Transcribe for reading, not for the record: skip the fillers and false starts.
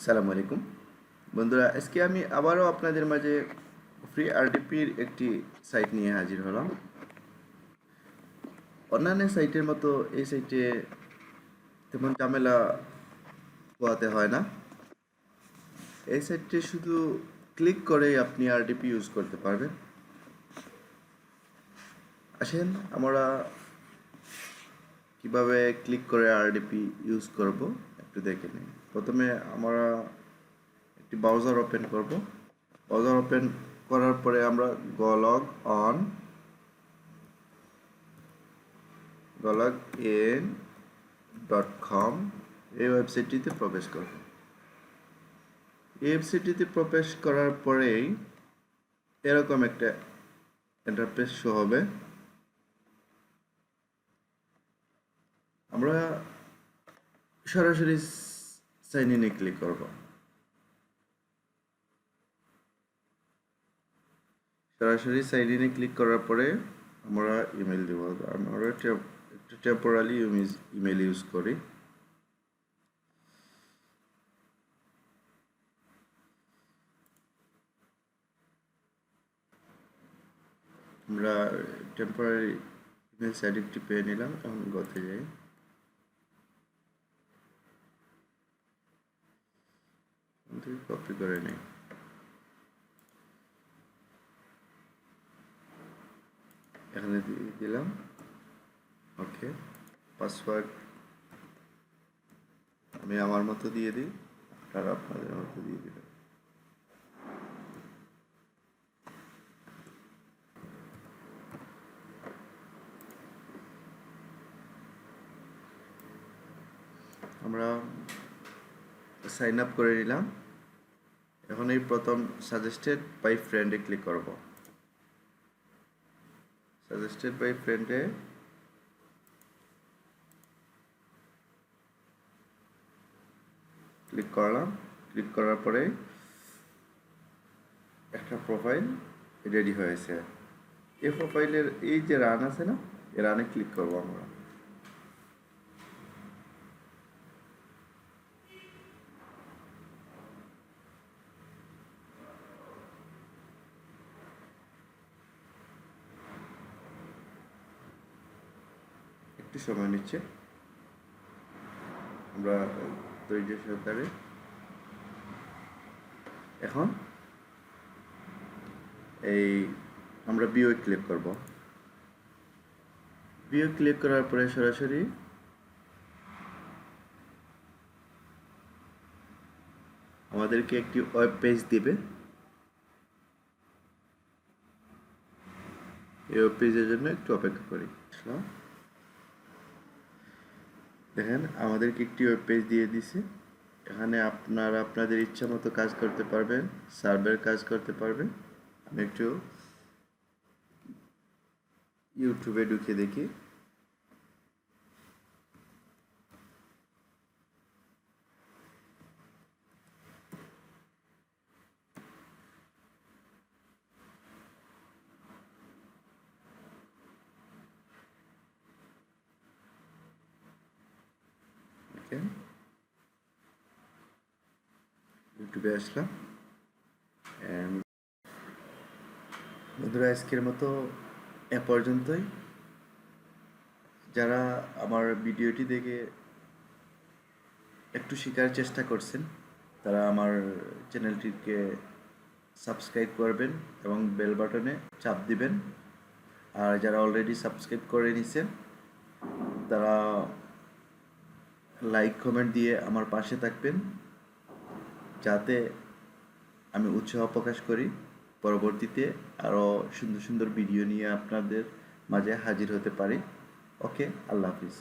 সালামু আলাইকুম বন্ধুরা, আজকে আমি আবারও আপনাদের মাঝে ফ্রি আরডিপির একটি সাইট নিয়ে হাজির হলাম। অন্যান্য সাইটের মতো এই সাইটে তেমন ঝামেলা পোহাতে হয় না। এই সাইটে শুধু ক্লিক করেই আপনি আরডিপি ইউজ করতে পারবেন। আসেন আমরা কিভাবে ক্লিক করে আরডিপি ইউজ করব একটু দেখে নিই। প্রথমে আমরা একটি ব্রাউজার ওপেন করব। ব্রাউজার ওপেন করার পরে আমরা gologin.com এই ওয়েবসাইটটিতে প্রবেশ করব। এই ওয়েবসাইটটিতে প্রবেশ করার পরেই এরকম একটা ইন্টারফেস শো হবে। আমরা সরাসরি সাইন ইনে ক্লিক করব। সরাসরি সাইন ইনে ক্লিক করার পরে আমরা ইমেল দেব। আমরা একটু টেম্পোরারি ইমেল ইউজ করি। আমরা টেম্পোরারি ইমেল সাইডটি পেয়ে নিলাম। এখন গতে যাই। কপি করে নেই। এখানে দিয়ে দিলাম ওকে। পাসওয়ার্ড আমি আমার মতো দিয়ে দিই, আপনারা আপনাদের মতো দিয়ে দিবেন। আমরা সাইন আপ করে নিলাম। এখন এই প্রথম সাজেস্টেড বাই ফ্রেন্ডে ক্লিক করব। সাজেস্টেড বাই ফ্রেন্ডে ক্লিক করলাম। ক্লিক করার পরে একটা প্রোফাইল রেডি হয়েছে। এই প্রোফাইলের এই যে রান আছে না, এই রানে ক্লিক করব আমরা। একটু সময় নিচ্ছে, আমরা ধৈর্য সহকারে এখন এই আমরা ভিউয়ে ক্লিক করব। ভিউ ক্লিক করার পরে সরাসরি আমাদেরকে একটি ওয়েব পেজ দিবে। এই ওয়েব পেজের জন্য একটু অপেক্ষা করি। দেখেন আমাদেরকে একটি ওয়েব পেজ দিয়ে দিছে। এখানে আপনারা আপনাদের ইচ্ছা মতো কাজ করতে পারবেন, সার্ভের কাজ করতে পারবেন। আমি একটু ইউটিউবে ঢুকে দেখি। ইউটিউবে আসলাম। বন্ধুরা, আজকের মতো এ পর্যন্তই। যারা আমার ভিডিওটি দেখে একটু শেখার চেষ্টা করছেন, তারা আমার চ্যানেলটিকে সাবস্ক্রাইব করবেন এবং বেল বাটনে চাপ দিবেন। আর যারা অলরেডি সাবস্ক্রাইব করে নিছেন, তারা লাইক কমেন্ট দিয়ে আমার পাশে থাকবেন, যাতে আমি উৎসাহ প্রকাশ করি পরবর্তীতে আরও সুন্দর সুন্দর ভিডিও নিয়ে আপনাদের মাঝে হাজির হতে পারি। ওকে, আল্লাহ হাফিজ।